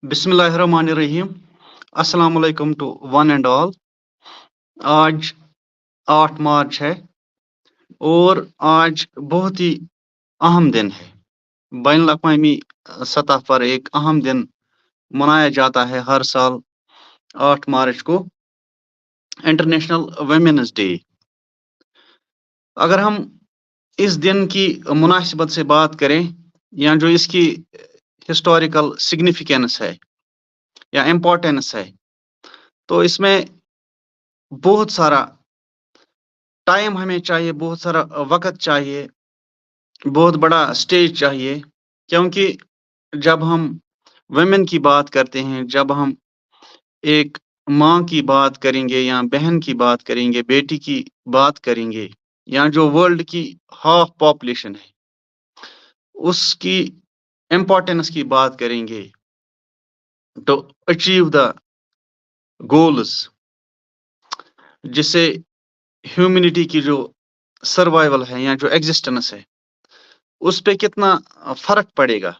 बिस्मिल्लाहिर्रहमानिर्रहीम। अस्सलाम वालेकुम टू वन एंड ऑल। आज 8 मार्च है और आज बहुत ही अहम दिन है। बैनुल अक़वामी सतह पर एक अहम दिन मनाया जाता है हर साल 8 मार्च को, इंटरनेशनल वुमेन्स डे। अगर हम इस दिन की मुनासिबत से बात करें या जो इसकी हिस्टोरिकल सिग्निफिकेंस है या इम्पोर्टेंस है, तो इसमें बहुत सारा टाइम हमें चाहिए, बहुत सारा वक़्त चाहिए, बहुत बड़ा स्टेज चाहिए। क्योंकि जब हम वुमेन की बात करते हैं, जब हम एक माँ की बात करेंगे या बहन की बात करेंगे, बेटी की बात करेंगे या जो वर्ल्ड की हाफ पॉपुलेशन है, उसकी इम्पोर्टेंस की बात करेंगे टू अचीव द गोल्स, जिससे ह्यूमैनिटी की जो सर्वाइवल है या जो एग्जिस्टेंस है, उस पे कितना फ़र्क पड़ेगा।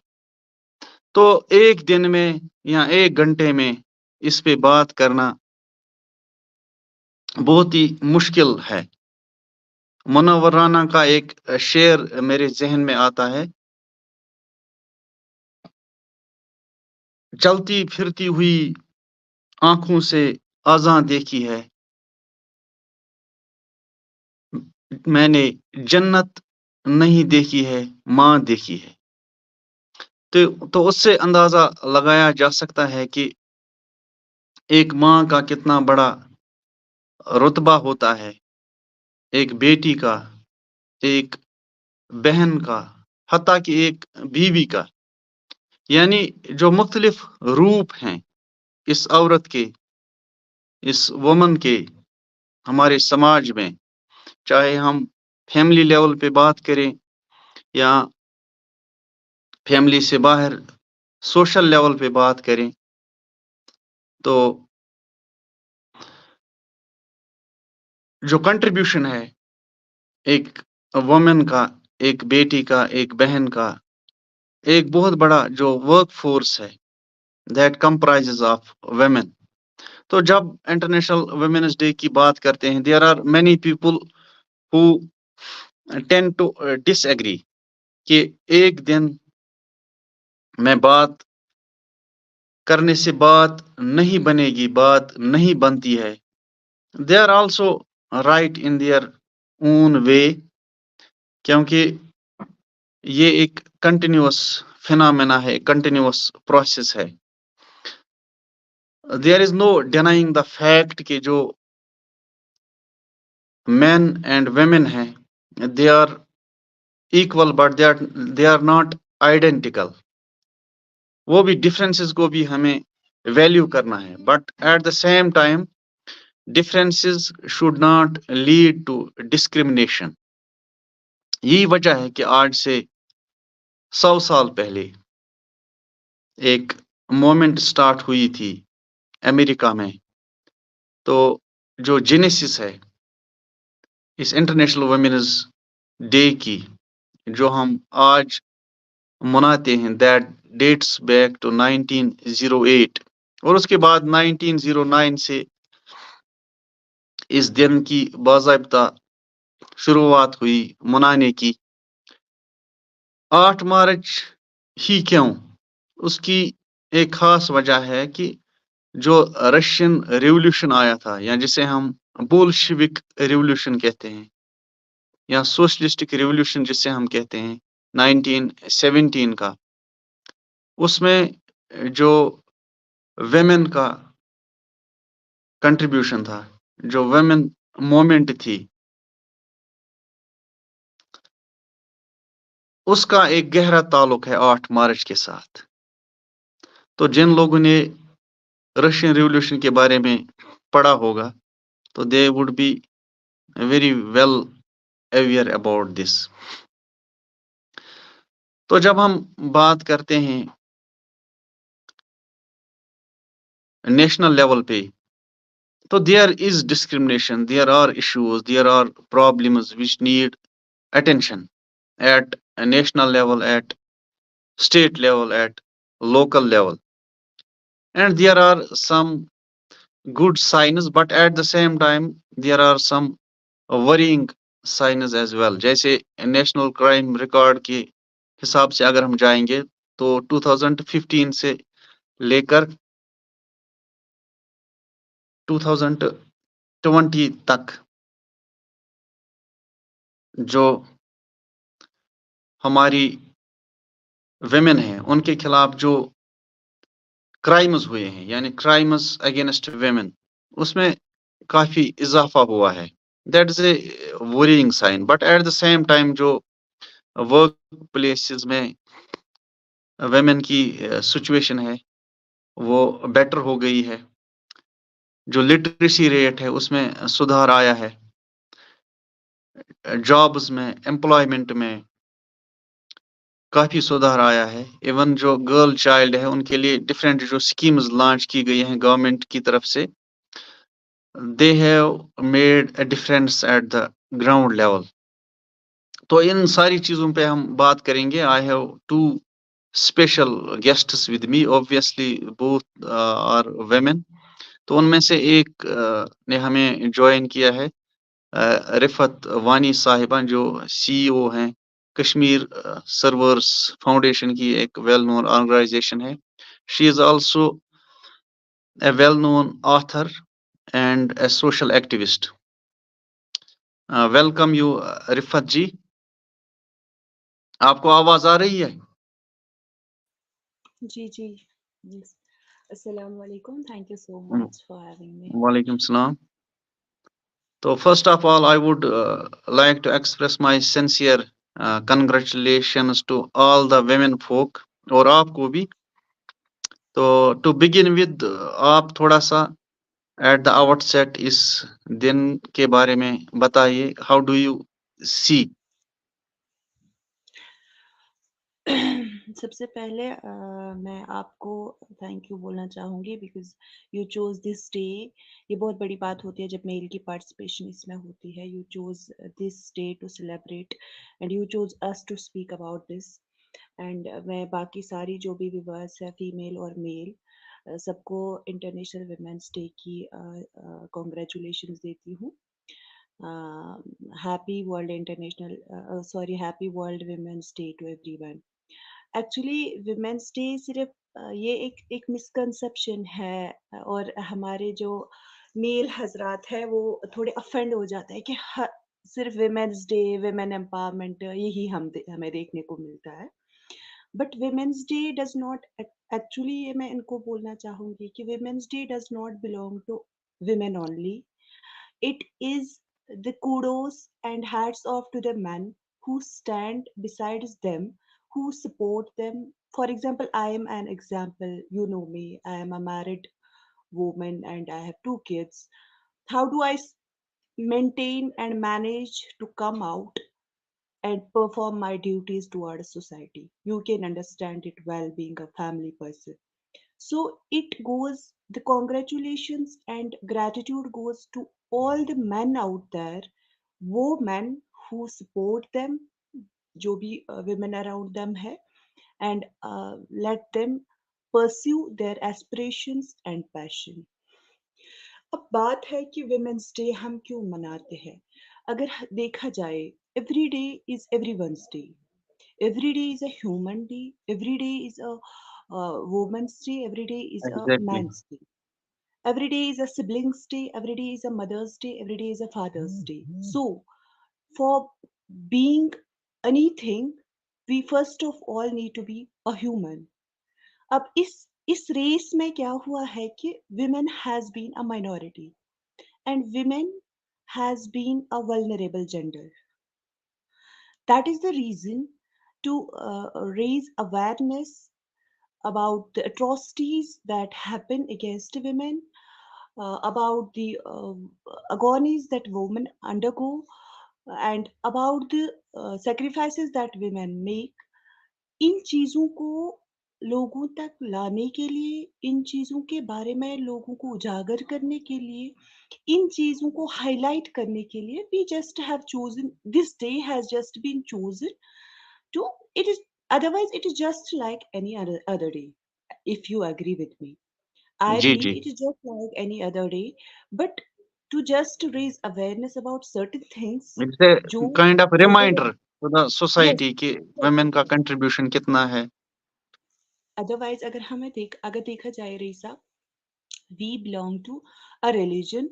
तो एक दिन में या 1 घंटे में इस पे बात करना बहुत ही मुश्किल है। मुनव्वर राना का एक शेर मेरे ज़हन में आता है, चलती फिरती हुई आँखों से आज़ां देखी है, मैंने जन्नत नहीं देखी है, माँ देखी है। तो उससे अंदाज़ा लगाया जा सकता है कि एक माँ का कितना बड़ा रुतबा होता है, एक बेटी का, एक बहन का, हत्ता कि एक बीवी का। यानी जो मुख्तलिफ रूप हैं इस औरत के, इस वुमन के हमारे समाज में, चाहे हम फैमिली लेवल पे बात करें या फैमिली से बाहर सोशल लेवल पे बात करें, तो जो कंट्रीब्यूशन है एक वुमन का, एक बेटी का, एक बहन का, एक बहुत बड़ा जो वर्क फोर्स है दैट कंप्राइजेज ऑफ वुमेन। तो जब इंटरनेशनल वुमेन्स डे की बात करते हैं, there are many people who tend to disagree कि एक दिन में बात करने से बात नहीं बनेगी, बात नहीं बनती है। They are also right in their own way, क्योंकि ये एक कंटिन्यूअस फिनोमेना है, कंटिन्यूअस प्रोसेस है। There is no denying the fact कि जो मेन एंड वुमेन हैं, they are equal but they are not identical. वो भी डिफरेंसेस को भी हमें वैल्यू करना है, but at the same time differences should not lead to discrimination. यही वजह है कि आज से 100 साल पहले एक मोमेंट स्टार्ट हुई थी अमेरिका में। तो जो जेनेसिस है इस इंटरनेशनल वुमेन्स डे की, जो हम आज मनाते हैं, दैट डेट्स बैक टू 1908, और उसके बाद 1909 से इस दिन की बाज़ाब्ता शुरुआत हुई मनाने की। 8 मार्च ही क्यों? उसकी एक खास वजह है कि जो रशियन रिवॉल्यूशन आया था, या जिसे हम बोल्शेविक रिवॉल्यूशन कहते हैं या सोशलिस्टिक रिवॉल्यूशन जिसे हम कहते हैं, 1917 का, उसमें जो वुमेन का कंट्रीब्यूशन था, जो वुमेन मूवमेंट थी, उसका एक गहरा ताल्लुक है 8 मार्च के साथ। तो जिन लोगों ने रशियन रिवॉल्यूशन के बारे में पढ़ा होगा, तो they would be very well aware about this. तो जब हम बात करते हैं नेशनल लेवल पे, तो there is discrimination, there are issues, there are problems which need attention at a national level, at state level, at local level. And there are some good signs, but at the same time there are some worrying signs as well. जैसे national crime record के हिसाब से अगर हम जाएंगे तो 2015 से लेकर 2020 तक जो हमारी वेमेन हैं उनके खिलाफ जो क्राइम्स हुए हैं, यानी क्राइम्स अगेंस्ट वेमेन, उसमें काफी इजाफा हुआ है. That is a worrying sign. But at the same time जो वर्क प्लेसेस में वेमेन की सिचुएशन है वो बेटर हो गई है. जो लिटरेसी रेट है उसमें सुधार आया है. जॉब्स में, एम्प्लॉयमेंट में काफी सुधार आया है. इवन जो गर्ल चाइल्ड है उनके लिए डिफरेंट जो स्कीम्स लॉन्च की गई हैं गवर्नमेंट की तरफ से, they have made a difference at the ground level. तो इन सारी चीजों पे हम बात करेंगे. I have two special guests with me. Obviously both are women. तो उनमें से एक ने हमें ज्वाइन किया है, रिफत वानी साहिबा, जो सीईओ हैं कश्मीर सर्वर्स फाउंडेशन की, एक वेल नोन ऑर्गेनाइजेशन है. She is also a well-known author and a social activist. Welcome you, Rifat ji. आपको आवाज आ रही है? जी जी. Yes. Assalamu alaikum. Thank you so much for having me. वालेकुम सलाम. तो first of all, I would like to express my sincere congratulations to all the women folk और आपको भी. तो to begin with, आप थोड़ा सा at the outset इस दिन के बारे में बताइए. How do you see? सबसे पहले मैं आपको थैंक यू बोलना चाहूँगी because you chose this day. ये बहुत बड़ी बात होती है जब मेल की पार्टिसिपेशन इसमें होती है. You chose this day to celebrate and you chose us to speak about this. And मैं बाकी सारी जो भी व्यूअर्स है फीमेल और मेल सबको इंटरनेशनल वुमेन्स डे की कॉन्ग्रेचुलेशंस देती हूँ. Happy World International happy World Women's Day to everyone. Actually Women's Day सिर्फ ये एक मिसकंसेप्शन है. और हमारे जो मेल हजरात है वो थोड़े अफेंड हो जाते हैं कि सिर्फ वुमेन्स डे, वुमेन एम्पावरमेंट यही हमें देखने को मिलता है. But Women's Day does not actually, ये मैं इनको बोलना चाहूंगी कि Women's Day does not belong to women only. It is the kudos and hats off to the men who stand beside them, who support them. For example, I am an example. You know me. I am a married woman and I have two kids. How do I maintain and manage to come out and perform my duties toward society? You can understand it well being a family person. So it goes, the congratulations and gratitude goes to all the men out there, वो men who support them, जो भी women around them है, and let them pursue their aspirations and passion. अब बात है कि women's day हम क्यों मनाते हैं. अगर देखा जाए, every day is everyone's day. Every day is a human day. Every day is a woman's day. Every day is a Exactly. man's day. Every day is a sibling's day. Every day is a mother's day. Every day is a father's day. So, for being anything, we first of all need to be a human. अब इस race में क्या हुआ है कि women has been a minority and women has been a vulnerable gender. That is the reason to raise awareness about the atrocities that happen against women, about the agonies that women undergo, and about the sacrifices that women make. इन चीज़ों को लोगों तक लाने के लिए, इन चीज़ों के बारे में लोगों को उजागर करने के लिए, इन चीज़ों को हाईलाइट करने के लिए, we just have chosen this day, has just been chosen to, it is, otherwise it is just like any other day, if you agree with me. I जी, believe जी। it is just like any other day, but to just raise awareness about certain things, it's a जो kind of otherwise, reminder to the yes, society कि women का contribution कितना है। otherwise अगर देखा जाए रेसा, we belong to a religion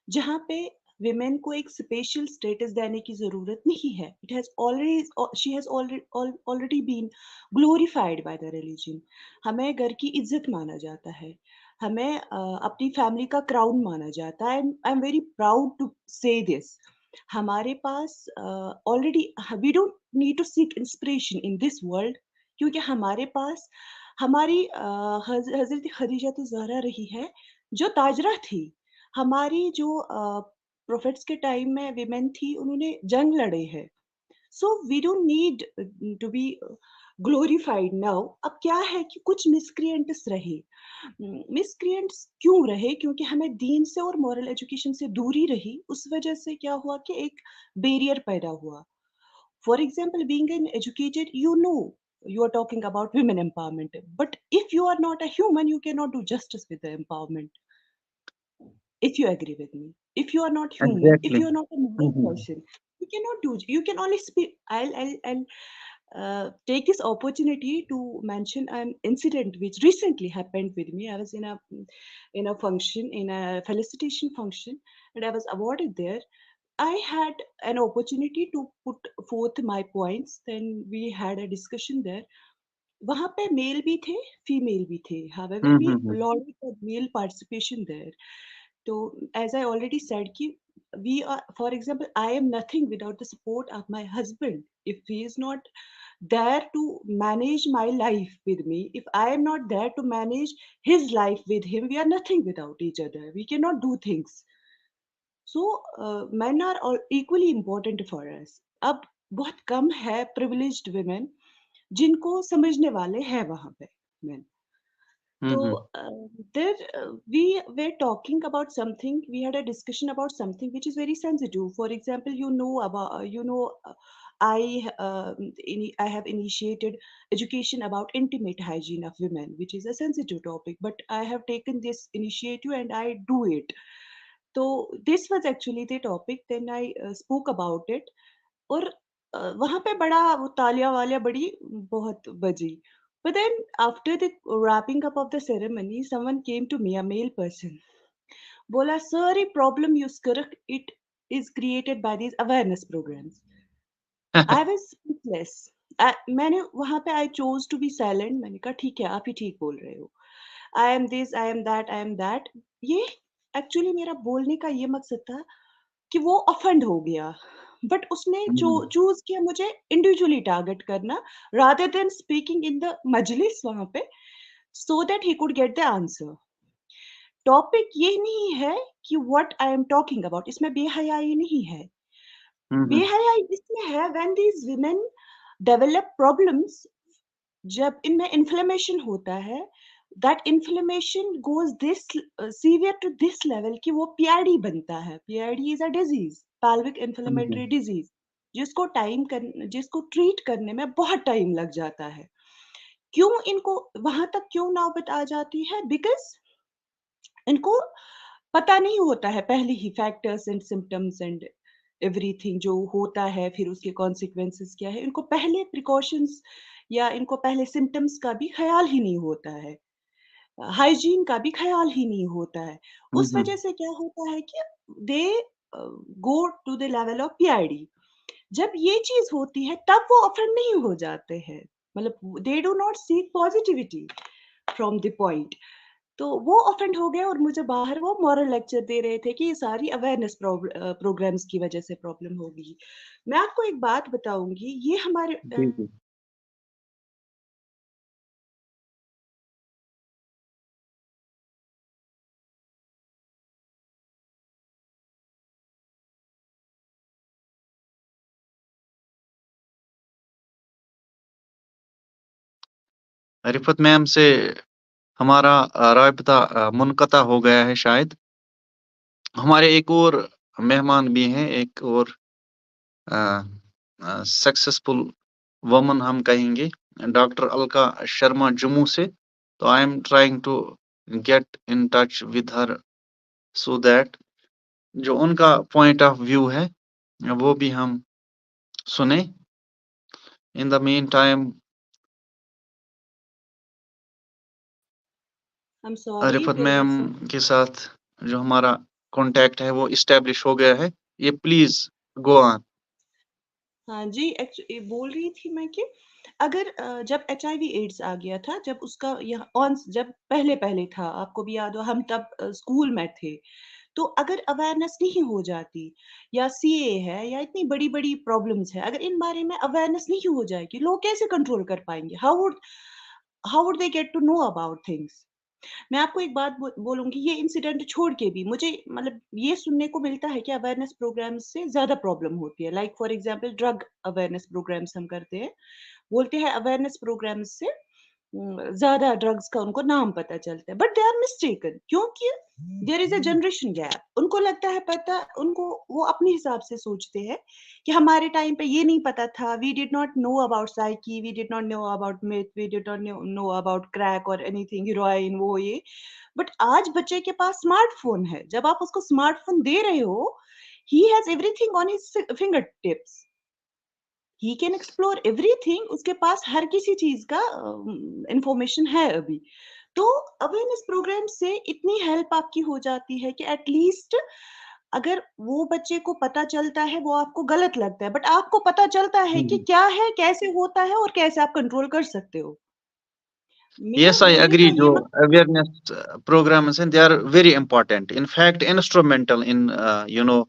जहाँ पे विमेन को एक स्पेशल स्टेटस देने की जरूरत नहीं है. It has already she has already been glorified by the religion. हमें घर की इज्जत माना जाता है. हमें अपनी फैमिली का क्राउन माना जाता है. I am very proud to say this. हमारे पास already we don't need to seek inspiration in this world, क्योंकि हमारे पास हमारी हजरत खदीजा तो जहरा रही है जो ताजरा थी. हमारी जो प्रोफेट्स के टाइम में विमेन थी, उन्होंने जंग लड़े हैं. So we don't need to be glorified now. अब क्या है कि कुछ मिसक्रिएंट्स रहे. मिसक्रिएंट्स क्यों रहे? क्योंकि हमें दीन से और मॉरल एजुकेशन से दूरी रही. उस वजह से क्या हुआ कि एक बैरियर पैदा हुआ. For example, being an educated, you are talking about women empowerment. But if you are not a human, you cannot do justice with the empowerment. If you agree with me, if you are not human, if exactly. you are not a hmm, moral hmm. person, you cannot do. You can only speak. I'll take this opportunity to mention an incident which recently happened with me. I was in a function, in a felicitation function, and I was awarded there. I had an opportunity to put forth my points. Then we had a discussion there. वहाँ पे mail भी थे, female भी थे. However, hmm, we hmm, hmm. allowed for male participation there. So, as I already said, कि we are, for example, I am nothing without the support of my husband. If he is not there to manage my life with me, if I am not there to manage his life with him, we are nothing without each other. We cannot do things. So men are all equally important for us. अब बहुत कम है privileged women जिनको समझने वाले हैं वहाँ पे men. Hmm, So hmm. there we were talking about something. We had a discussion about something which is very sensitive. For example, I have initiated education about intimate hygiene of women, which is a sensitive topic. But I have taken this initiative and I do it. So this was actually the topic. Then I spoke about it. और वहाँ पे बड़ा वो तालियाँ वालियाँ बड़ी बहुत बजी. But then after the wrapping up of the ceremony, someone came to me, a male person. बोला, सारी problem use कर it is created by these awareness programs. I was speechless. मैंने वहाँ पे I chose to be silent. मैंने कहा ठीक है, आप ही ठीक बोल रहे हो. I am this, I am that, I am that. ये एक्चुअली मेरा बोलने का ये मकसद था कि वो ऑफेंड हो गया. बट उसने हुँ, हुँ। चूज किया मुझे इंडिविजुअली टारगेट करना, rather than speaking in the मजलिस वहां पे, so that he could get the answer. Topic ये नहीं है कि what I am talking about. इसमें बेहयाई नहीं है. Hmm, hmm. बेहयाई इसमें है when these women develop problems. जब इनमें इन्फ्लेमेशन होता है, that inflammation goes this severe to this level कि वो पीआईडी बनता है. PID is a disease, pelvic hmm, inflammatory hmm. disease, जिसको ट्रीट करने में बहुत टाइम लग जाता है. क्यों इनको वहां तक क्यों नौबत आ जाती है? बिकॉज इनको पता नहीं होता है पहले ही factors and symptoms and everything जो होता है, फिर उसके कॉन्सिक्वेंसेस क्या है. इनको पहले प्रिकॉशंस या इनको पहले सिम्टम्स का भी ख्याल ही नहीं होता है. हाइजीन का भी ख्याल ही नहीं होता है. हुँ, उस हुँ। वजह से क्या होता है कि they go to the level of PID. जब ये चीज होती है तब वो ऑफेंड नहीं हो जाते हैं. मतलब दे do not seek positivity from the point. तो वो ऑफेंड हो गए और मुझे बाहर वो मॉरल लेक्चर दे रहे थे कि ये सारी अवेयरनेस प्रोग्राम्स की वजह से प्रॉब्लम होगी. मैं आपको एक बात बताऊंगी. ये हमारे जी, जी। रिफ़त मैम से हमारा राब्ता मुनक़ता हो गया है शायद। हमारे एक और मेहमान भी हैं, एक और अ सक्सेसफुल वुमन हम कहेंगे, डॉक्टर अलका शर्मा जम्मू से। तो I am trying to get in touch with her so that जो उनका पॉइंट ऑफ व्यू है वो भी हम सुने। In the meantime I am sorry, Rifat there ma'am was some. के साथ जो हमारा कांटेक्ट है वो इस्टेब्लिश हो गया है। ये प्लीज गो ऑन। हाँ जी, बोल रही थी मैं कि अगर जब एचआईवी एड्स आ गया था, जब उसका यह ऑन जब पहले-पहले था, आपको भी याद हो हम तब स्कूल में थे। तो अगर अवेयरनेस नहीं हो जाती, या सीए है या इतनी बड़ी-बड़ी प्रॉब्लम्स है, अगर इन बारे में अवेयरनेस नहीं हो जाएगी, लोग कैसे कंट्रोल कर पाएँगे? How would they get to know about things? मैं आपको एक बात बोलूँगी, ये इंसिडेंट छोड़ के भी मुझे मतलब ये सुनने को मिलता है कि अवेयरनेस प्रोग्राम्स से ज़्यादा प्रॉब्लम होती है। Like for example drug awareness programmes हम करते हैं। बोलते हैं अवेयरनेस प्रोग्राम्स से ज़्यादा ड्रग्स का उनको नाम पता चलता है, बट दे आर मिस्टेकन, क्योंकि there is a generation gap. उनको लगता है पता, उनको वो अपने हिसाब से सोचते हैं कि हमारे टाइम पे ये नहीं पता था, we did not know about psyche, we did not know about meth, we did not know about crack और एनीथिंग, हेरोइन, वो ये। बट आज बच्चे के पास स्मार्टफ़ोन है, जब आप उसको स्मार्टफ़ोन दे रहे हो, he has everything on his finger tips. He can explore everything, उसके पास हर किसी चीज़ का इन्फॉर्मेशन है अभी। तो अवेयरनेस प्रोग्राम से इतनी हेल्प आपकी हो जाती है कि एट लीस्ट अगर वो बच्चे को पता चलता है, वो आपको गलत लगता है, बट आपको पता चलता है कि क्या है, कैसे होता है और कैसे आप कंट्रोल कर सकते हो। मेरा Yes, I बोलने का agree. ये जो awareness programs हैं, they are very important. In fact, instrumental in yes,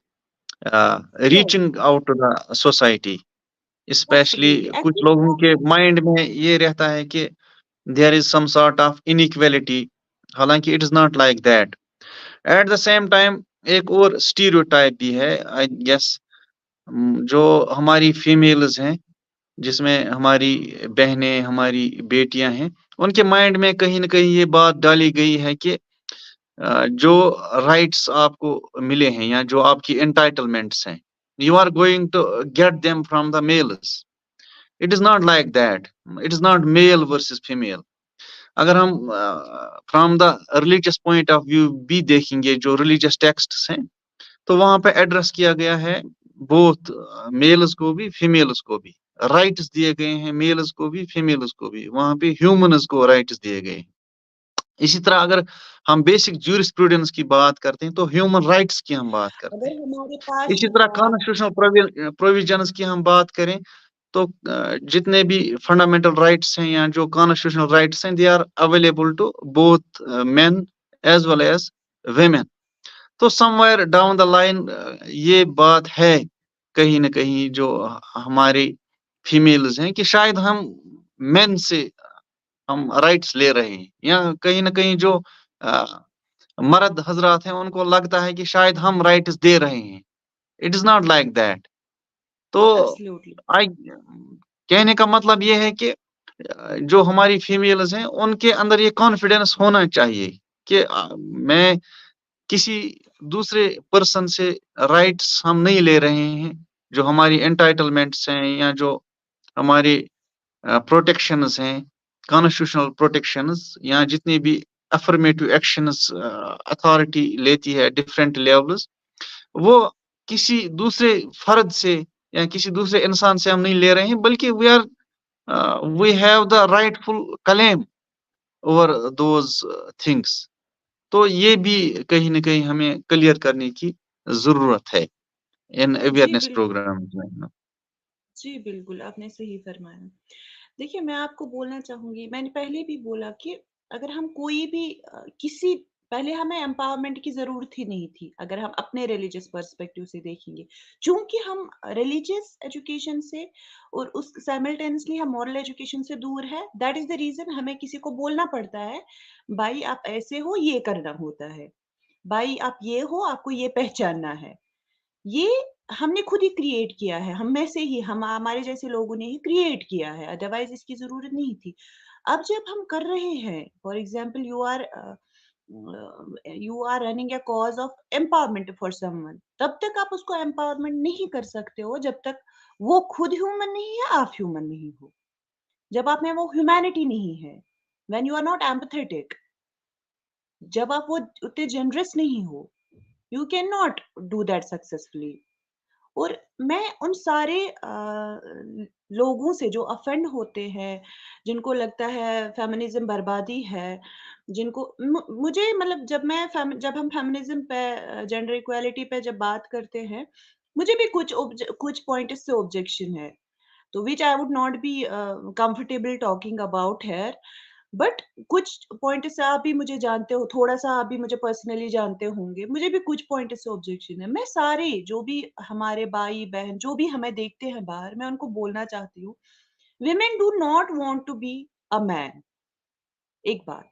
reaching out to the society. Especially absolutely कुछ एक्चुअली लोगों के माइंड में ये रहता है कि there is some sort of inequality. हालांकि it is not like that. At the same time, एक और stereotype भी है, I guess, जो हमारी फीमेल्स हैं, जिसमें हमारी बहनें, हमारी बेटियां हैं, उनके माइंड में कहीं न कहीं ये बात डाली गई है कि जो राइट्स आपको मिले हैं या जो आपकी एंटाइटलमेंट्स हैं, you are going to get them from the males. It is not like that. It is not male versus female. अगर हम from the religious point of view भी देखेंगे, जो रिलीजियस टेक्स्ट्स हैं, तो वहाँ पे एड्रेस किया गया है बोथ मेल्स को भी, फीमेल्स को भी। राइट्स दिए गए हैं मेल्स को भी, फीमेल्स को भी। वहाँ पे ह्यूमन्स को राइट्स दिए गए हैं। इसी तरह अगर हम बेसिक ज्यूरिस्प्रूडेंस की बात करते हैं, तो ह्यूमन राइट्स की हम बात करते अगर हैं। हमारे पास इसी तरह कॉन्स्टिट्यूशनल प्रोविजंस की हम बात करें, तो जितने भी फंडामेंटल राइट्स हैं या जो कॉन्स्टिट्यूशनल राइट्स हैं, they are available to both men as well as women. तो समवेयर डाउन द लाइन ये बात है कहीं न कहीं, जो हमारे फीमेल्स हैं, कि शायद हम मेन से हम राइट्स ले रहे हैं, या कहीं न कहीं जो मर्द हज़रात हैं, उनको लगता है कि शायद हम राइट्स दे रहे हैं। It is not like that. तो एब्सोल्युटली आई कहने का मतलब ये है कि जो हमारी फीमेल्स हैं, उनके अंदर ये कॉन्फिडेंस होना चाहिए कि मैं किसी दूसरे पर्सन से राइट्स हम नहीं ले रहे हैं। जो हमारी एंटाइटलमेंट्स हैं या जो हमारे प्रोटेक्शंस हैं, कॉन्स्टिट्यूशनल प्रोटेक्शंस, या जितनी भी अफर्मेटिव एक्शंस अथॉरिटी लेती है डिफरेंट लेवल्स, वो किसी दूसरे फर्द से या किसी दूसरे इंसान से हम नहीं ले रहे हैं, बल्कि we have the rightful claim over those things. तो ये भी कहीं न कहीं हमें क्लियर करने की ज़रूरत है इन जी अवेयरनेस बिल्कुल। प्रोग्राम्स में। जी, बिल्कुल, आपने सही फरमाया। देखिए, मैं आपको बोलना चाहूँगी, मैंने पहले भी बोला कि अगर हम कोई भी किसी पहले हमें एम्पावरमेंट की ज़रूरत ही नहीं थी, अगर हम अपने रिलीजियस पर्सपेक्टिव से देखेंगे। चूँकि हम रिलीजियस एजुकेशन से और उस साइमल्टेनियसली हम मॉरल एजुकेशन से दूर है, दैट इज़ द रीज़न हमें किसी को बोलना पड़ता है, भाई आप ऐसे हो, ये करना होता है। भाई आप ये हो, आपको ये पहचानना है। ये हमने खुद ही क्रिएट किया है, हम में से ही, हम हमारे जैसे लोगों ने ही क्रिएट किया है, अदरवाइज इसकी ज़रूरत नहीं थी। अब जब हम कर रहे हैं, for example you are running a cause of empowerment for someone, तब तक आप उसको एम्पावरमेंट नहीं कर सकते हो जब तक वो खुद ह्यूमन नहीं है, आप ह्यूमन नहीं हो। जब आप में वो ह्यूमैनिटी नहीं है, when you are not empathetic. जब आप वो उतने जनरस नहीं हो, you can not do that successfully. और मैं उन सारे लोगों से जो अफेंड होते हैं, जिनको लगता है फेमिनिज्म बर्बादी है, जिनको मुझे मतलब जब हम फेमिनिज्म पे, जेंडर इक्वालिटी पे जब बात करते हैं, मुझे भी कुछ पॉइंट से ऑब्जेक्शन है, तो which I would not be comfortable talking about here. But कुछ पॉइंट से आप भी मुझे जानते हो, थोड़ा-सा आप भी मुझे पर्सनली जानते होंगे, मुझे भी कुछ पॉइंट से ऑब्जेक्शन है। मैं सारे जो भी हमारे भाई-बहन जो भी हमें देखते हैं बाहर, मैं उनको बोलना चाहती हूँ, women do not want to be a man। एक बात,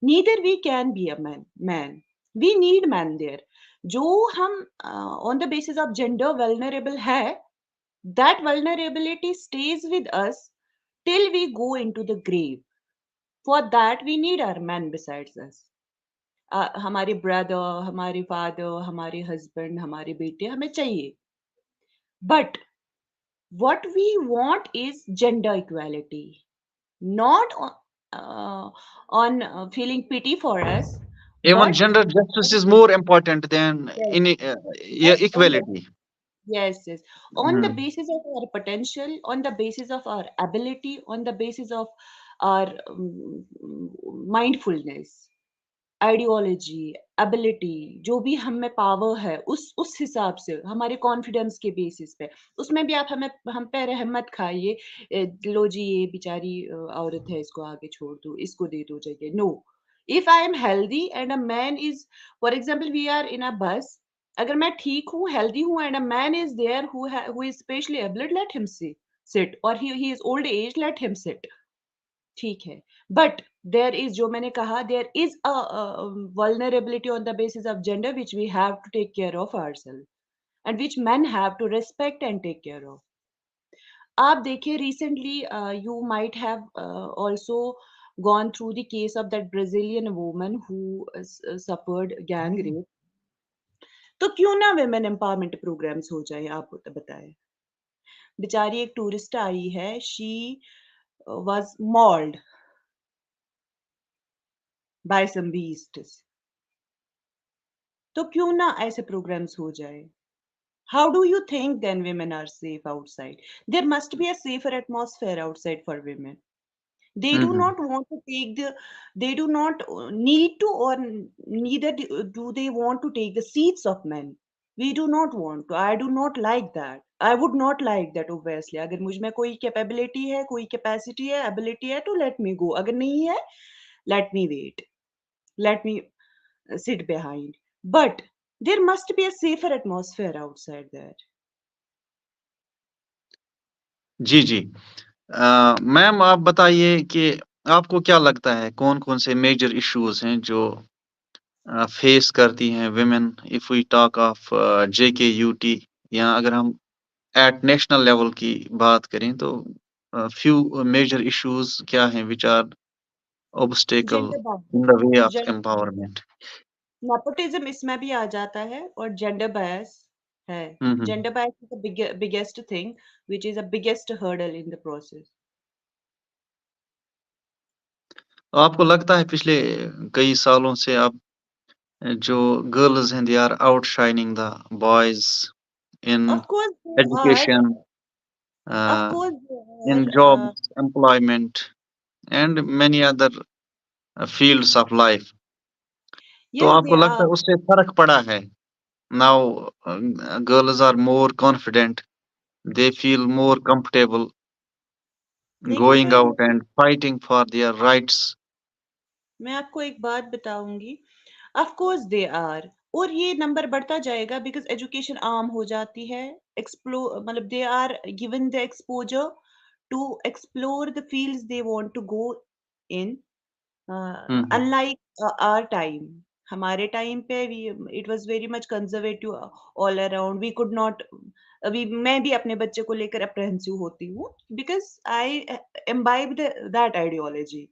neither we can be a man। We need man there। जो हम on the basis of gender vulnerable है, that vulnerability stays with us till we go into the grave। For that we need our man besides us। हमारे brother, हमारे father, हमारे husband, हमारे बेटे हमें चाहिए। But what we want is gender equality, not on feeling pity for us, Even but gender justice is more important than yes, in yes, on the equality. yes, on the Hmm. basis of our potential, on the basis of our ability, on the basis of our mindfulness, ideology, ability, जो भी हम में power है, उस हिसाब से हमारे confidence के बेसिस पे, उसमें भी आप हम पे रहमत खाइए, लो जी ये बेचारी औरत है, इसको आगे छोड़ दो, इसको दे दो जगह। No, if I am healthy and a man is, for example we are in a bus, अगर मैं ठीक हूँ, हेल्दी हूँ and a man is there who is specially abled, let him sit, और he is old age, let him sit. ठीक है, but there is, जो मैंने कहा, there is a vulnerability on the basis of gender which we have to take care of ourselves and which men have to respect and take care of। आप देखिए recently, you might have also gone through the case of that Brazilian woman who suffered gang rape। तो क्यों ना women empowerment programs हो जाए, आप बताएं। बेचारी एक टूरिस्ट आई है, she was mauled by some beasts। तो क्यों ना ऐसे प्रोग्राम्स हो जाए। How do you think then women are safe outside? There must be a safer atmosphere outside for women। They do Hmm. not want to take the, they do not need to, or neither do they want to take the seats of men। We do not want to, I do not like that, I would not like that obviously। अगर मुझ में कोई capability है, कोई capacity है, ability है, तो let me गो, अगर नहीं है, let me wait, let me sit behind। But there must be a safer atmosphere outside there। जी, जी। मैम आप बताइए कि आपको क्या लगता है कौन-कौन से मेजर इश्यूज़ हैं जो फेस करती हैं women if we talk of JKUT या अगर हम एट नेशनल लेवल की बात करें तो फ्यू मेजर इश्यूज़ क्या हैं which are obstacle gender in the way of bias, empowerment? Nepotism इसमें भी आ जाता है, और जेंडर बायस है। Hmm, hmm. Gender bias is the biggest thing which is the biggest hurdle in the process। तो आपको लगता है पिछले कई सालों से आप जो गर्ल्स हैं they are outshining the boys in Of course they are, education, of uh, course they in are, jobs, employment, and many other fields of life. तो yes आपको they लगता are। है उससे फ़र्क पड़ा है? Now, girls are more confident. They feel more comfortable going देखिए, out and fighting for their rights. मैं आपको एक बात बताऊंगी, ऑफ कोर्स दे आर, और ये नंबर बढ़ता जाएगा बिकॉज एजुकेशन आम हो जाती है, एक्सप्लो मतलब they are given the exposure to explore the fields they want to go in. Hmm, hmm. Unlike our time, हमारे टाइम पे we, it was very much conservative all around, we could not, अभी मैं भी अपने बच्चे को लेकर apprehensive होती हूँ because I imbibe that ideology,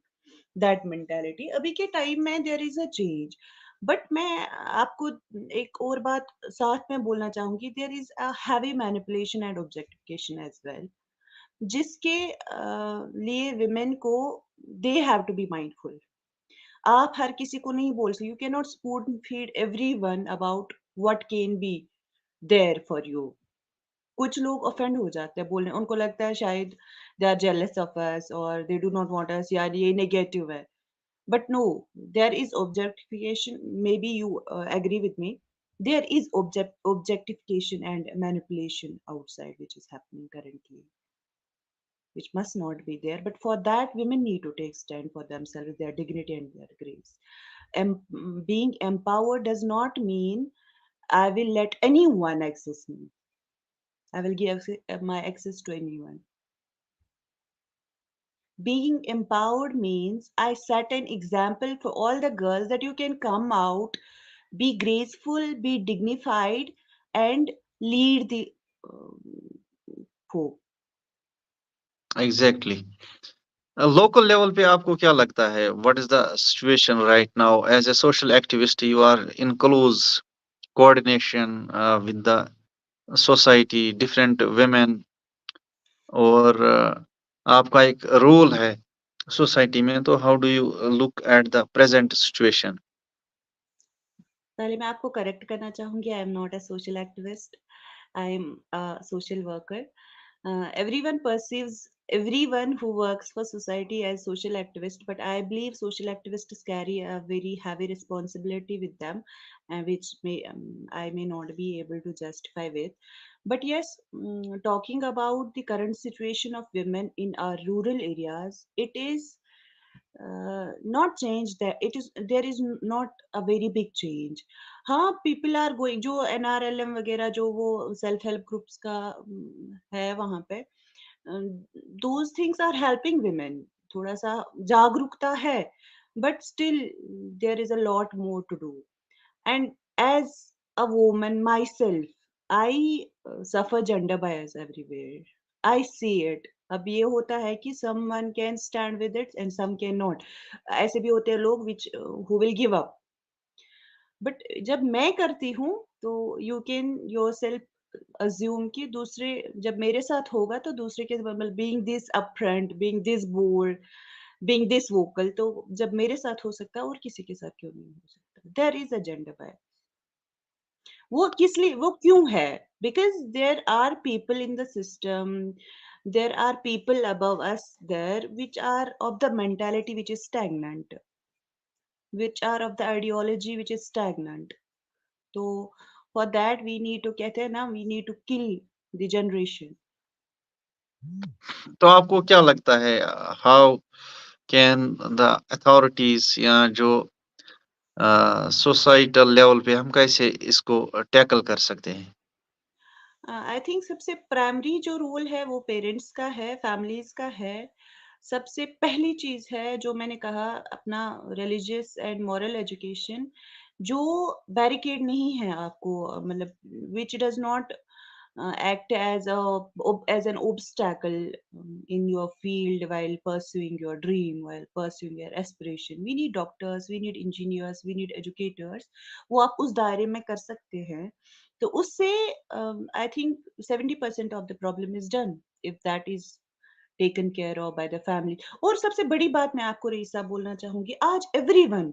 that mentality. अभी के टाइम में there is a change. But मैं आपको एक और बात साथ में बोलना चाहूंगी, there is a heavy manipulation and objectification as well, जिसके लिए विमेन को, they have to be mindful. आप हर किसी को नहीं बोल सकते, you can not spoon feed everyone about what can be there for you. कुछ लोग ऑफेंड हो जाते हैं बोलने, उनको लगता है शायद they are jealous of us और they do not want us, यार ये नेगेटिव है। But no, there is objectification. Maybe you agree with me. There is objectification and manipulation outside, which is happening currently, which must not be there. But for that, women need to take stand for themselves, their dignity and their grace. Being empowered does not mean I will let anyone access me. I will give my access to anyone. Being empowered means I set an example for all the girls that you can come out, be graceful, be dignified, and lead the hope. Exactly. Local level पे आपको क्या लगता है, what is the situation right now as a social activist, you are in close coordination with the society, different women, और आपका एक role है society में, तो how do you look at the present situation? पहले मैं आपको करेक्ट करना चाहूंगी, I am not a social activist, I am a social worker. Everyone perceives everyone who works for society as social activist, but I believe social activists carry a very heavy responsibility with them, which I may not be able to justify with. But yes, talking about the current situation of women in our rural areas, it is not change, that it is, there is not a very big change. हाँ, people are going, जो NRLM वगैरह जो वो self help groups का है वहाँ पे, those things are helping women. थोड़ा सा जागरूकता है, but still there is a lot more to do. And as a woman myself, I suffer gender bias everywhere. I see it. अब ये होता है कि someone can stand with it and some cannot. ऐसे भी होते हैं लोग which who will give up. But जब मैं करती हूँ तो you can yourself assume कि दूसरे जब मेरे साथ होगा तो दूसरे के मतलब being this upfront, being this bold, being this vocal, तो जब मेरे साथ हो सकता है और किसी के साथ क्यों नहीं हो सकता? There is a gender bias. वो किस लिए, वो क्यों है? Because there are people in the system, there are people above us there which are of the mentality which is stagnant, which are of the ideology which is stagnant. तो for that we need to, कहते हैं ना, we need to kill the generation. तो आपको क्या लगता है, how can the authorities या जो सोसाइटल लेवल पे हम कैसे इसको टैकल कर सकते हैं? आई थिंक सबसे प्राइमरी जो रोल है वो पेरेंट्स का है, फैमिलीज का है. सबसे पहली चीज है जो मैंने कहा, अपना रिलीजियस एंड मॉरल एजुकेशन, जो बैरिकेड नहीं है आपको, मतलब which does not act as an obstacle in your field while pursuing your dream, while pursuing your aspiration. We need doctors, we need engineers, we need educators. वो आप उस दायरे में कर सकते हैं, तो उससे I think 70% of the problem is done if that is taken care of by the family. और सबसे बड़ी बात मैं आपको रईसा बोलना चाहूंगी, आज everyone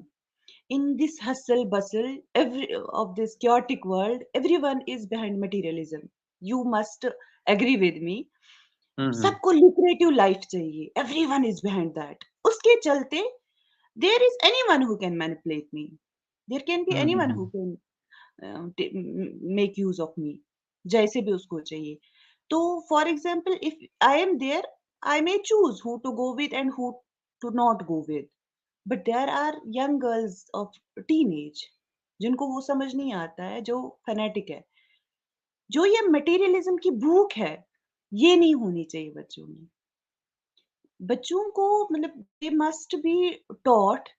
in this hustle bustle of this chaotic world, everyone is behind materialism. You must agree with me. हम्म। सबको lucrative life चाहिए, everyone is behind that. उसके चलते there is anyone who can manipulate me, there can be anyone who hmm. can make use of me, जैसे भी उसको चाहिए. तो for example, if I am there, I may choose who to go with and who to not go with. But there are young girls of teenage जिनको वो समझ नहीं आता है, जो फैनेटिक है, जो ये मटेरियलिज्म की भूख है, ये नहीं होनी चाहिए बच्चों में. बच्चों को मतलब दे मस्ट बी टॉट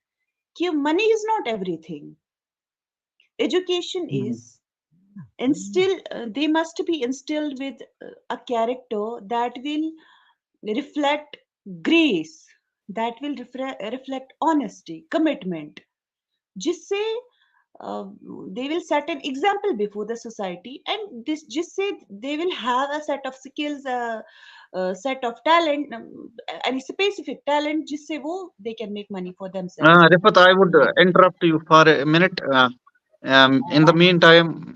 कि money is not everything, education hmm. Is. instill they must be instilled with a character that will reflect grace, that will reflect honesty, commitment, जिससे they will set an example before the society, and this just say they will have a set of skills, set of talent, any specific talent जिससे वो they can make money for themselves. Rifat, I would interrupt you for a minute. In the meantime,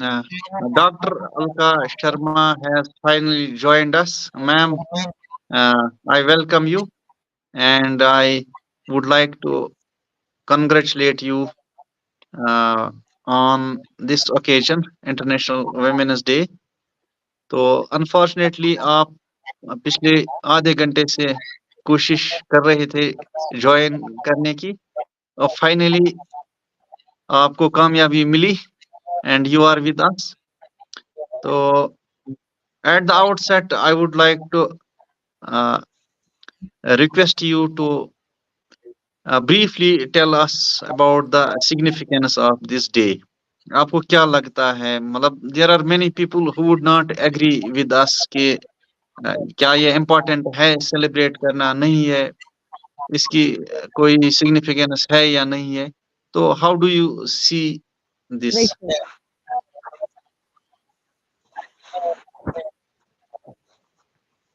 Dr. Alka Sharma has finally joined us. Ma'am, I welcome you and I would like to congratulate you uh, on this occasion, International Women's Day. तो unfortunately आप पिछले आधे घंटे से कोशिश कर रहे थे जॉइन करने की और फाइनली आपको कामयाबी मिली and you are with us. So at the outset, I would like to uh, request you to briefly tell us about the significance of this day. आपको क्या लगता है मतलब there are many people who would not agree with us कि क्या ये important है celebrate करना नहीं है इसकी कोई सिग्निफिकेंस है या नहीं है तो how do you see this Right.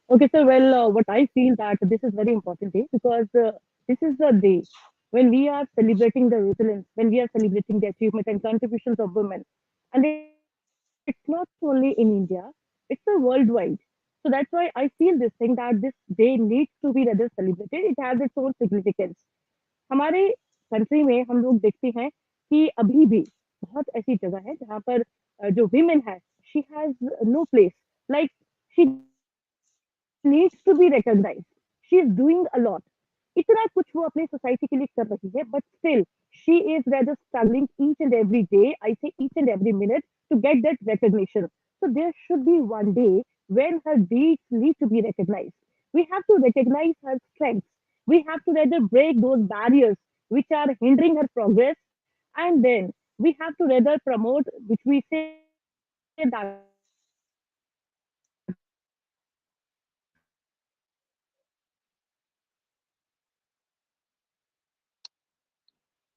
Okay, so well, what I feel that this is very important day because this is the day when we are celebrating the resilience, when we are celebrating the achievement and contributions of women. And it's not only in India, it's a worldwide. So that's why I feel this thing that this day needs to be rather celebrated. It has its own significance. हमारे country में हम लोग देखते हैं कि अभी भी बहुत ऐसी जगह है जहाँ पर जो विमेन है she has no place like she needs to be recognised she is doing a lot इतना कुछ वो अपने सोसाइटी के लिए कर रही है but still she is rather struggling each and every day I say each and every minute to get that recognition. So there should be one day when her deeds need to be recognized. We have to recognize her strengths. We have to rather break those barriers which are hindering her progress. And then we have to rather promote, which we say that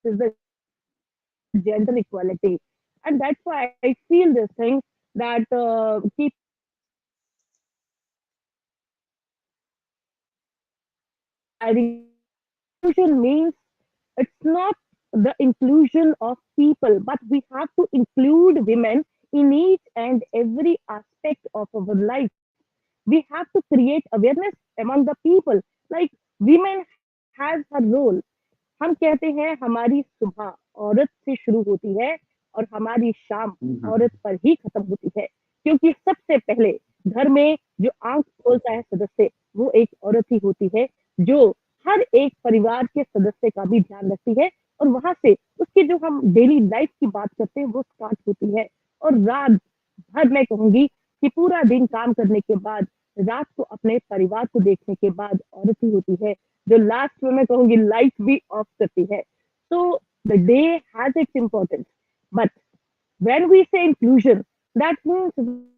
this is the gender equality. And that's why I feel this thing that keeping inspiring us. Inclusion means it's not the inclusion of people, but we have to include women in each and every aspect of our life. We have to create awareness among the people. Like women has her role. हम कहते हैं हमारी सुबह औरत से शुरू होती है और हमारी शाम औरत पर ही खत्म होती है क्योंकि सबसे पहले घर में जो आंख खोलता है सदस्य वो एक औरत ही होती है जो हर एक परिवार के सदस्य का भी ध्यान रखती है और वहां से उसकी जो हम डेली लाइफ की बात करते हैं वो स्टार्ट होती है और रात भर मैं कहूंगी कि पूरा दिन काम करने के बाद रात को अपने परिवार को देखने के बाद औरत ही होती है जो लास्ट में मैं कहूंगी लाइट भी ऑफ करती है तो the day has its importance but when we say inclusion that means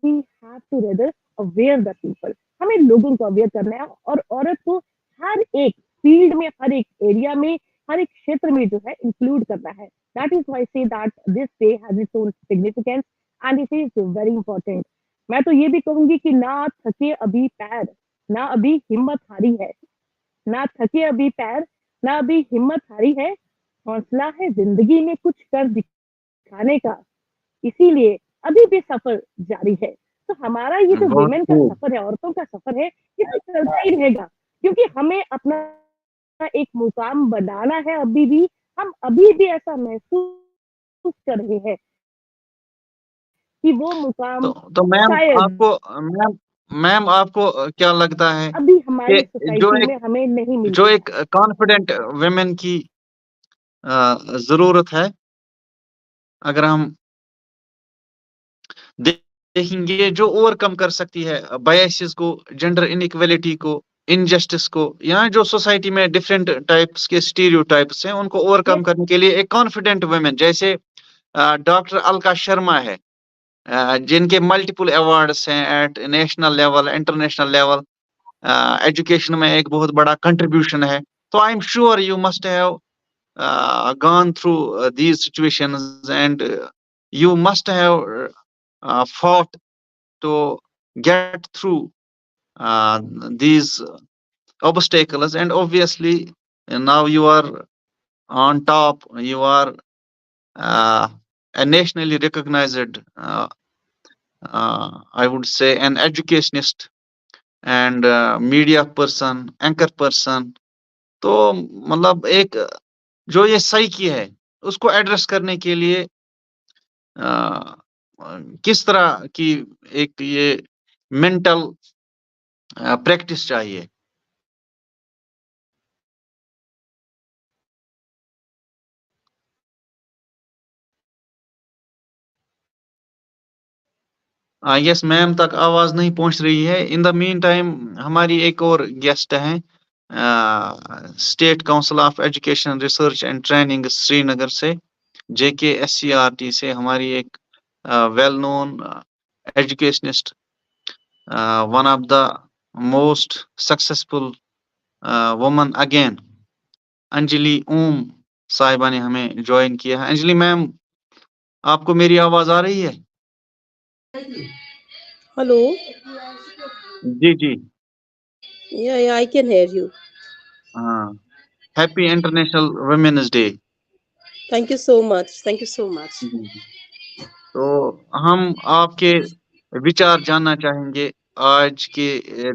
we have to rather aware the people हमें लोगों को अवेयर करना है और औरत को हर एक फील्ड में हर एक एरिया में हर एक क्षेत्र में जो है इंक्लूड करना है that is why say that this day has its own significance and it is very important मैं तो ये भी कहूंगी कि ना थके अभी पैर ना अभी हिम्मत हारी है ना थके अभी पैर ना अभी हिम्मत हारी है हौसला है जिंदगी में कुछ कर दिखाने का इसीलिए अभी भी सफर जारी है तो हमारा ये जो बहुत वुमेन का खूब सफर है औरतों का सफर है ये तो चलता ही रहेगा क्योंकि हमें अपना एक मुकाम बनाना है अभी भी हम अभी भी ऐसा महसूस कर रहे हैं कि वो मुकाम तो मैम शायद आपको मैम मैम आपको क्या लगता है अभी हमारी कि सोसाइटी में हमें नहीं मिल जो रहा एक कॉन्फिडेंट वुमेन की जरूरत है अगर हम देखेंगे जो ओवरकम कर सकती है बायसेस को जेंडर इनइक्वालिटी को इनजस्टिस को यहाँ जो सोसाइटी में डिफरेंट टाइप्स के स्टीरियोटाइप्स हैं उनको ओवरकम Yes, करने के लिए एक कॉन्फिडेंट वुमेन जैसे डॉक्टर अलका शर्मा है जिनके मल्टीपल अवार्ड्स हैं at national level international level education में एक बहुत बड़ा कंट्रीब्यूशन है तो I am sure you must have gone through these situations and you must have fought to get through uh, these obstacles, and obviously now you are on top. You are uh, a nationally recognized, I would say, an educationist and media person, anchor person. तो मतलब एक जो ये psyche है उसको address करने के लिए अ, किस तरह की एक ये मेंटल प्रैक्टिस चाहिए. यस मैम तक आवाज नहीं पहुंच रही है. इन द मीन टाइम हमारी एक और गेस्ट हैं, state council of education research and training Srinagar से, JKSCRT से हमारी एक well known educationist, one of the most successful woman again, Anjali Om Sahiba ने हमें ज्वाइन किया है. अंजलि मैम, आपको मेरी आवाज आ रही है? Hello. जी जी. Yeah, I can hear you. हाँ. Happy International Women's Day. Thank you so much. Thank you so much. तो हम आपके विचार जानना चाहेंगे आज के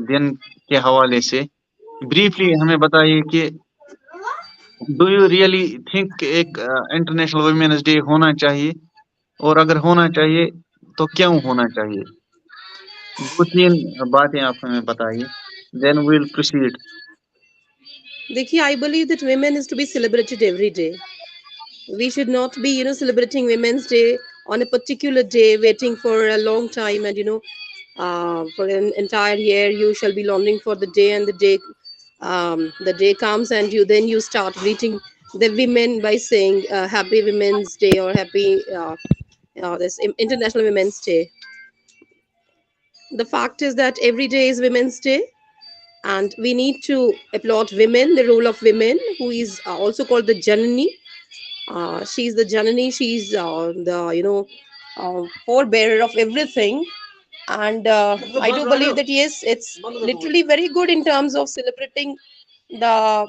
दिन के हवाले से. ब्रीफली हमें बताइए कि डू यू रियली थिंक एक इंटरनेशनल वुमेन्स डे होना चाहिए, और अगर होना चाहिए तो क्यों होना चाहिए? 2-3 बातें आप हमें बताइए, देन वी विल प्रोसीड. देखिए, I believe that women is to be celebrated every day. We should not be, celebrating Women's Day on a particular day, waiting for a long time, and for an entire year, you shall be longing for the day, and the day comes, and you start greeting the women by saying Happy Women's Day or Happy this International Women's Day. The fact is that every day is Women's Day, and we need to applaud women, the role of women, who is also called the Janani. She's the Janani. She's the forebearer of everything, and I do believe that yes, it's literally very good in terms of celebrating the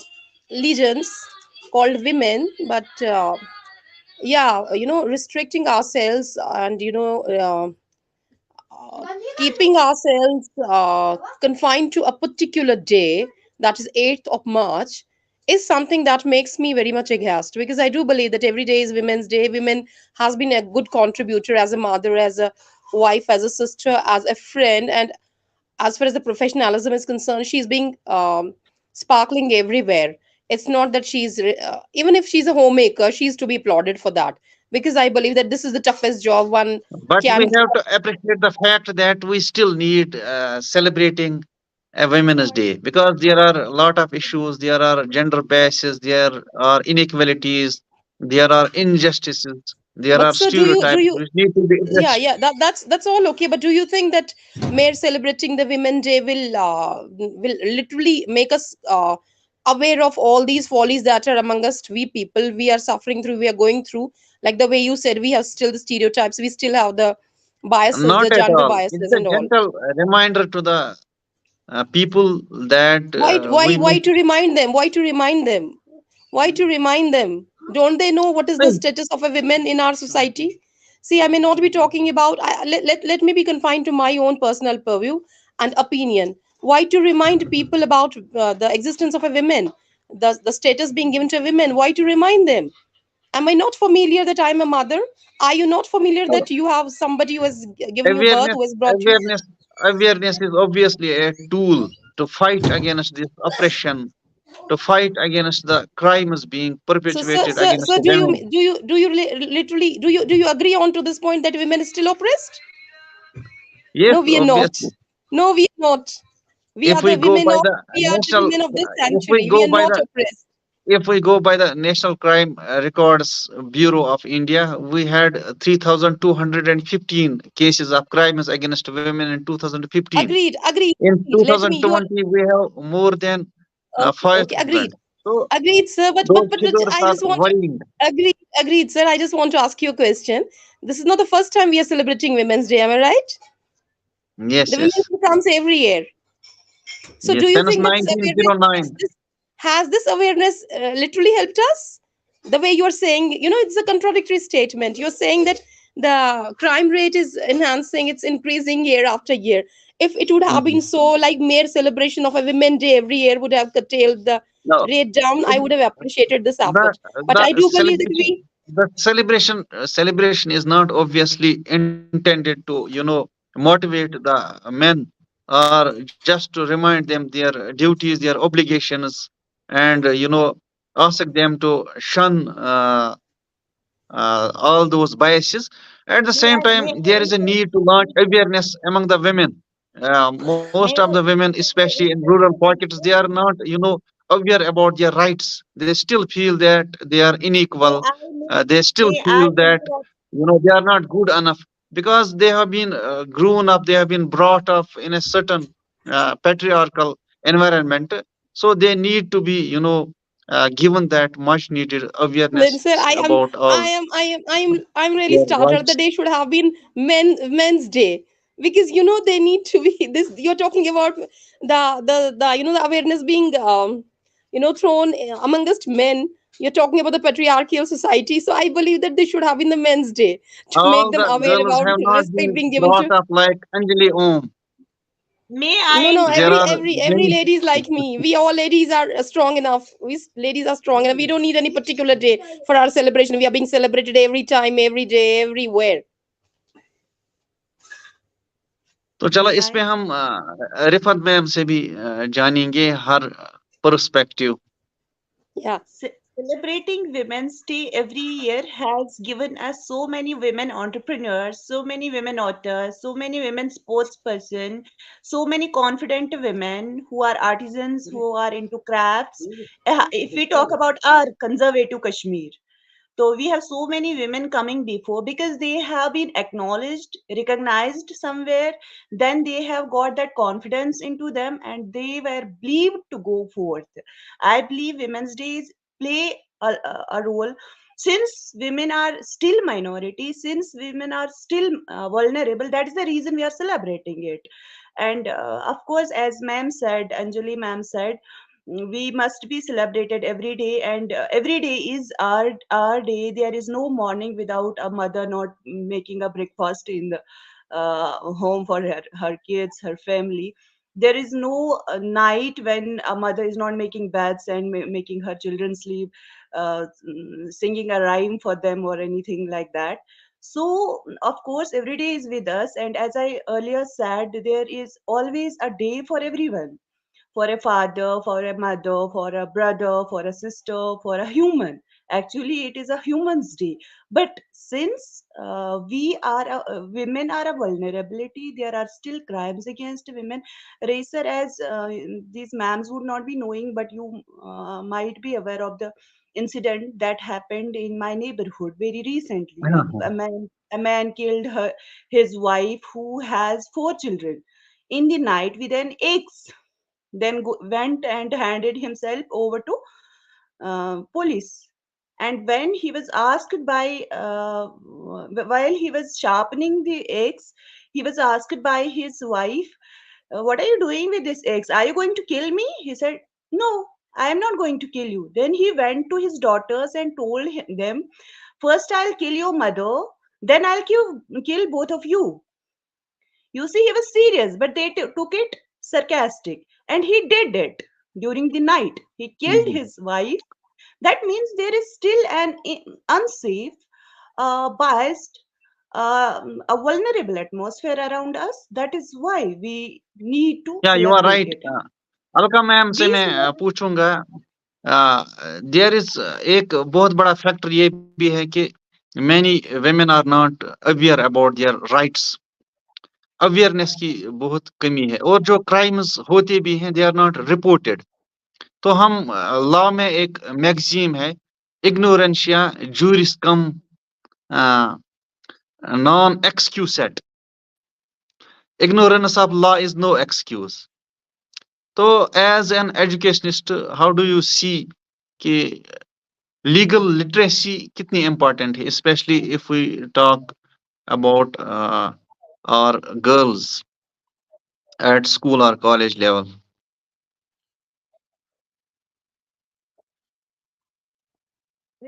legends called women, but yeah, restricting ourselves and keeping ourselves confined to a particular day, that is 8th of March, is something that makes me very much aghast, because I do believe that every day is Women's Day. Women has been a good contributor as a mother, as a wife, as a sister, as a friend, and as far as the professionalism is concerned, she's being sparkling everywhere. It's not that even if she's a homemaker, she's to be applauded for that, because I believe that this is the toughest job one But we can do. have to appreciate the fact that we still need celebrating a Women's Day, because there are a lot of issues, there are gender biases, there are inequalities, there are injustices, there But are sir, do stereotypes you which need to be yeah, addressed. yeah, that's all okay, but do you think that mere celebrating the Women Day will literally make us aware of all these follies that are among us? We people, we are suffering through, we are going through, like the way you said, we have still the stereotypes, we still have the biases, the Not at gender all. It's biases a and all. gentle reminder to the people that Why to remind them, why to remind them? Don't they know what is the status of a woman in our society? See, I may not be talking about, let me be confined to my own personal purview and opinion. Why to remind people about the existence of a woman, the status being given to a woman? Why to remind them? Am I not familiar that I'm a mother? Are you not familiar that you have somebody who has given you birth, awareness. who has brought you? Awareness is obviously a tool to fight against this oppression, to fight against the crimes being So, sir, perpetuated sir, against sir, women. literally do you agree on to this point that women is still oppressed? Yes, No, we are not. obviously. No, we are not. We If are we the go women by of. the We are the national, women of this if we sanctuary. We go are by not the oppressed. if we go by the National Crime Records Bureau of India, we had 3,215 cases of crimes against women in 2015. Agreed. Agreed. In Let me. You are 2020, we have more than okay. Okay. 5,000. Agreed. So Agreed, sir. those But figures I are just want to. worrying. Agreed. Agreed, sir. I just want to ask you a question. This is not the first time we are celebrating Women's Day. Am I right? Yes, The Women's yes. Day comes every year. So do Yes, you think that this awareness 1909. has this awareness literally helped us? The way you are saying, it's a contradictory statement. You're saying that the crime rate is enhancing, it's increasing year after year. If it would have been Mhm. so, like mere celebration of a women day every year would have curtailed the No, rate down, I would have appreciated this the effort. But I the do believe that celebration we, the celebration is not obviously intended to motivate the men, or just to remind them their duties, their obligations, and ask them to shun all those biases. At the same May time, there is a need to launch awareness among the women. Most of may the women, especially in rural pockets, they are not, aware about their rights. They still feel that they are may unequal. I They still may I feel that, interrupt? they are not good enough because they have been grown up, they have been brought up in a certain patriarchal environment. So they need to be, given that much needed then awareness sir, about all I'm their really rights. startled. The day should have been men's day, because they need to be this. You're talking about the awareness being thrown amongst men. You're talking about the patriarchal society, so I believe that this should have been the men's day to make All them the aware girls about have the not respect been being given brought to. up like Anjali Om. May No, I no, There every are interrupt? every every many. lady is like me. We all ladies are strong enough. Ladies are strong enough. We don't need any particular day for our celebration. We are being celebrated every time, every day, everywhere. तो चलो May इस पे I? हम Rifat ma'am से भी जानेंगे हर perspective. Yeah. Celebrating Women's Day every year has given us so many women entrepreneurs, so many women authors, so many women sports person, so many confident women who are artisans, who are into crafts. If we talk about our conservative Kashmir, so we have so many women coming before because they have been acknowledged, recognized somewhere. Then they have got that confidence into them and they were believed to go forth. I believe Women's Days play a role since women are still minority, since women are still vulnerable. That is the reason we are celebrating it. And of course, as ma'am said, Anjali ma'am said, we must be celebrated every day, and every day is our day. There is no morning without a mother not making a breakfast in the home for her kids, her family. There is no night when a mother is not making beds and making her children sleep, singing a rhyme for them or anything like that. So of course every day is with us, and as I earlier said, there is always a day for everyone, for a father, for a mother, for a brother, for a sister, for a human. Actually, it is a human's day. But since women are a vulnerability, there are still crimes against women. Racer, as these ma'ams would not be knowing, but you might be aware of the incident that happened in my neighborhood very recently. A man killed his wife, who has 4 children, in the night with an axe, then went and handed himself over to police. And when he was asked by, while he was sharpening the axe, he was asked by his wife, "What are you doing with this axe? Are you going to kill me?" He said, "No, I am not going to kill you." Then he went to his daughters and told them, "First, I'll kill your mother, then I'll kill both of you." You see, he was serious, but they took it sarcastic. And he did it during the night. He killed his wife. That means there is still an unsafe, biased, a vulnerable atmosphere around us. That is why we need to या you are celebrate right. it. Alka ma'am से These मैं were पूछूंगा. There is एक बहुत बड़ा factor ये भी है कि many women are not aware about their rights. Awareness की बहुत कमी है, और जो क्राइम्स होते भी हैं दे आर नॉट रिपोर्टेड. तो हम लॉ में एक मैक्सिम है, इग्नोरेंशिया जूरिस कम नॉन एक्सक्यूसेट. Ignorance of law is no excuse. So, as an educationist, how do you see कि legal literacy कितनी important है, especially if we talk about our girls at school or college level?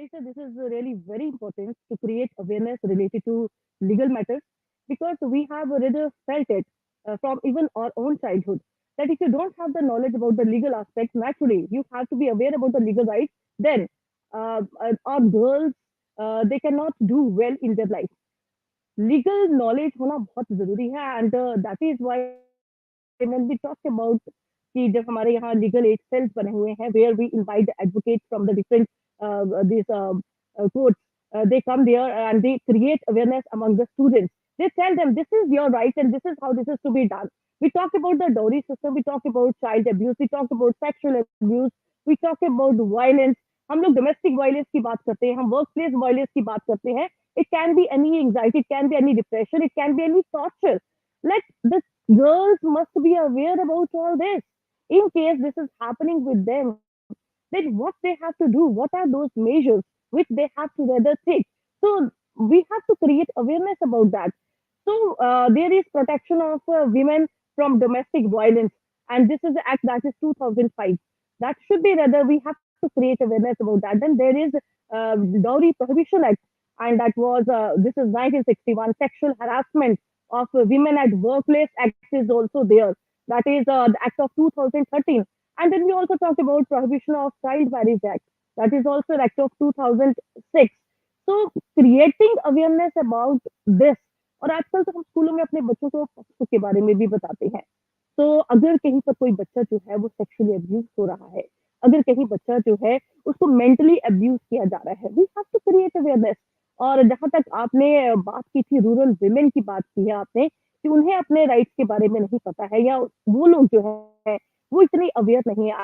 Malaysia, this is really very important to create awareness related to legal matters because we have already felt it from even our own childhood that if you don't have the knowledge about the legal aspect, naturally you have to be aware about the legal rights. Then our girls they cannot do well in their life. Legal knowledge होना बहुत ज़रूरी है and that is why when we talk about कि जब हमारे यहाँ legal aid sales बने हुए हैं where we invite the advocates from the different this courts, they come there and they create awareness among the students. They tell them this is your right and this is how this is to be done. We talk about the dowry system, we talk about child abuse, we talk about sexual abuse, we talk about violence. हम लोग domestic violence की बात करते हैं, हम work place violence की बात करते हैं. It can be any anxiety, it can be any depression, it can be any torture. Let the girls must be aware about all this. In case this is happening with them, then what they have to do, what are those measures which they have to rather take. So we have to create awareness about that. So there is protection of women from domestic violence, and this is the act that is 2005. That should be rather we have to create awareness about that. Then there is Dowry Prohibition Act, and that was this is 1961. Sexual harassment of women at workplace act is also there. That is the act of 2013. And then we also talked about prohibition of child marriage act. That is also an act of 2006. So creating awareness about this. और आजकल तो हम स्कूलों में अपने बच्चों को पक्षों के बारे में भी बताते हैं. तो अगर कहीं पर कोई बच्चा जो है वो सेक्सुअली अब्यूज हो रहा है, अगर कहीं बच्चा जो है उसको मेंटली अब्यूज किया जा रहा है, we have to create awareness. और जहाँ तक आपने बात की थी रूरल विमेन की बात की है आपने कि उन्हें अपने राइट्स के बारे में नहीं पता है या वो लोग जो है वो इतनी अवेयर नहीं है.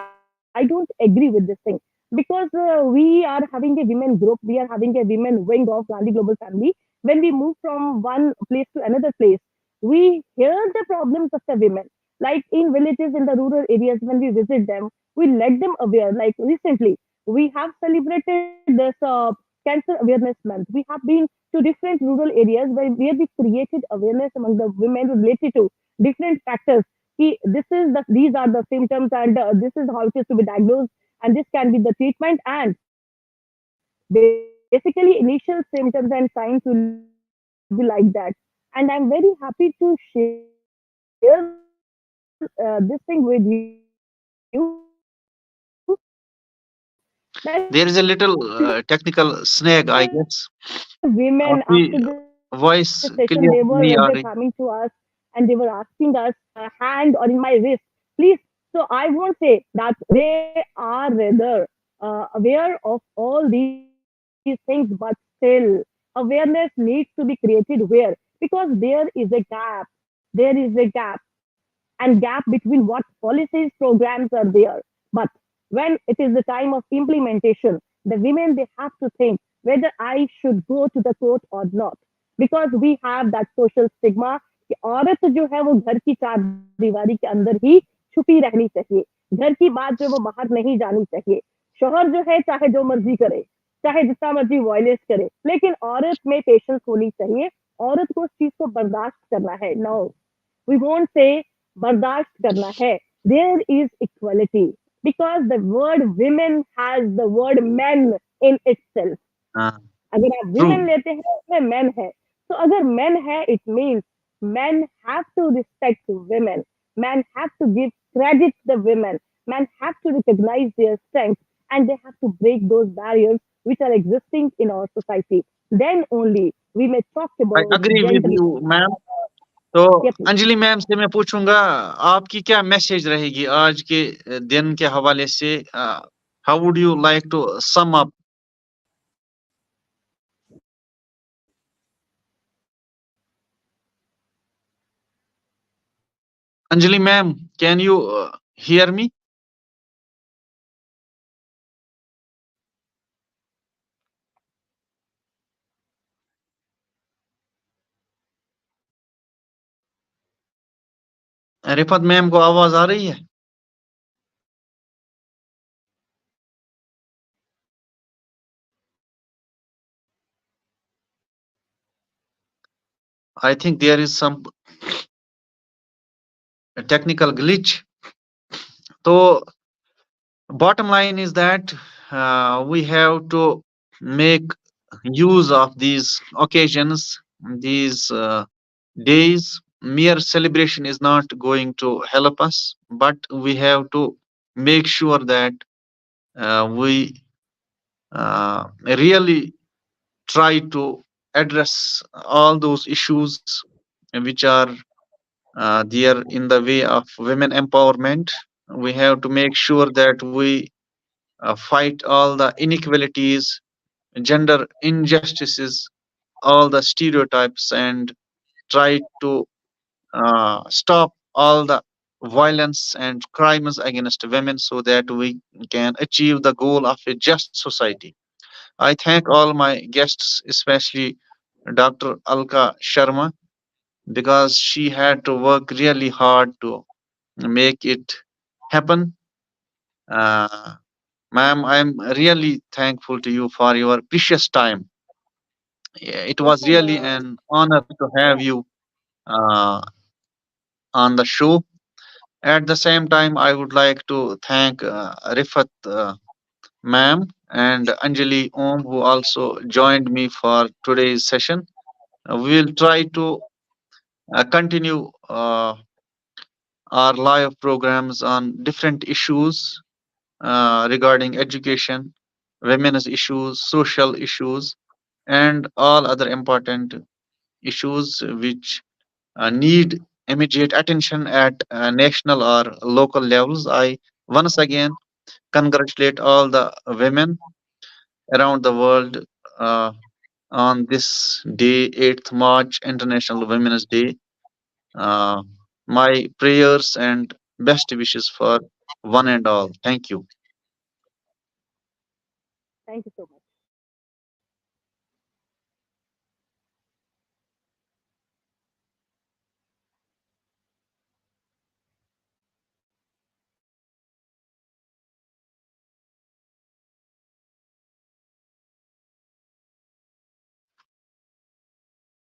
I don't agree with this thing because we are having a women group, we are having a women wing of Gandhi Global Family. When we move from one place to another place, we hear the problems of the women. Like in villages, in the rural areas, when we visit them, we let them aware. Like recently, we have celebrated this Cancer Awareness Month. We have been to different rural areas where we created awareness among the women related to different factors. This is these are the symptoms and this is how it is to be diagnosed and this can be the treatment and basically initial symptoms and signs will be like that. And I'm very happy to share this thing with you that There is a little technical snag, I the guess. women after आपकी the session they were voice rather clear coming नहीं to uh us रही. and they were asking us hand or in my wrist please. So I won't say that they are rather aware of all these things, but still awareness needs to be created where because there is a gap, there is a gap and gap between what policies programs are there. But when it is the time of implementation, the women they have to think whether I should go to the court or not. Because we have that social stigma कि औरत जो है वो घर की चार दीवारी के अंदर ही छुपी रहनी चाहिए. घर की बात जो वो बाहर नहीं जानी चाहिए. शोहर जो है चाहे जो मर्जी करे, चाहे जितना मर्जी वायलेंस करे, लेकिन औरत में पेशेंस होनी चाहिए. औरत को उस चीज को बर्दाश्त करना है. No, we won't say bardasht karna hai. There is equality because the word women has the word men in itself. हाँ, अगर आप women true. लेते हैं उसमें men है. तो अगर men है it means men have to respect women. Men have to give credit to the women. Men have to recognize their strength and they have to break those barriers which are existing in our society. Then only we may talk I about agree with gender. you, ma'am. तो Yeah, please. Anjali ma'am से मैं पूछूंगा आपकी क्या message रहेगी आज के दिन के हवाले से. How would you like to sum up? Anjali ma'am, can you hear me? Rifat ma'am को आवाज आ रही है? I think there is some technical glitch. So bottom line is that we have to make use of these occasions, these days. Mere celebration is not going to help us, but we have to make sure that we really try to address all those issues which are there in the way of women empowerment. We have to make sure that we fight all the inequalities, gender injustices, all the stereotypes, and try to stop all the violence and crimes against women so that we can achieve the goal of a just society. I thank all my guests, especially Dr. Alka Sharma, because she had to work really hard to make it happen. Uh, Ma'am, I'm really thankful to you for your precious time. Yeah, it was really an honor to have you uh, on the show. At the same time, I would like to thank Rifat ma'am and Anjali Om, who also joined me for today's session. We will try to continue our live programs on different issues regarding education, women's issues, social issues, and all other important issues which need immediate attention at national or local levels. I once again congratulate all the women around the world uh, on this day, 8th March, International Women's Day. Uh, my prayers and best wishes for one and all. Thank you. Thank you so much.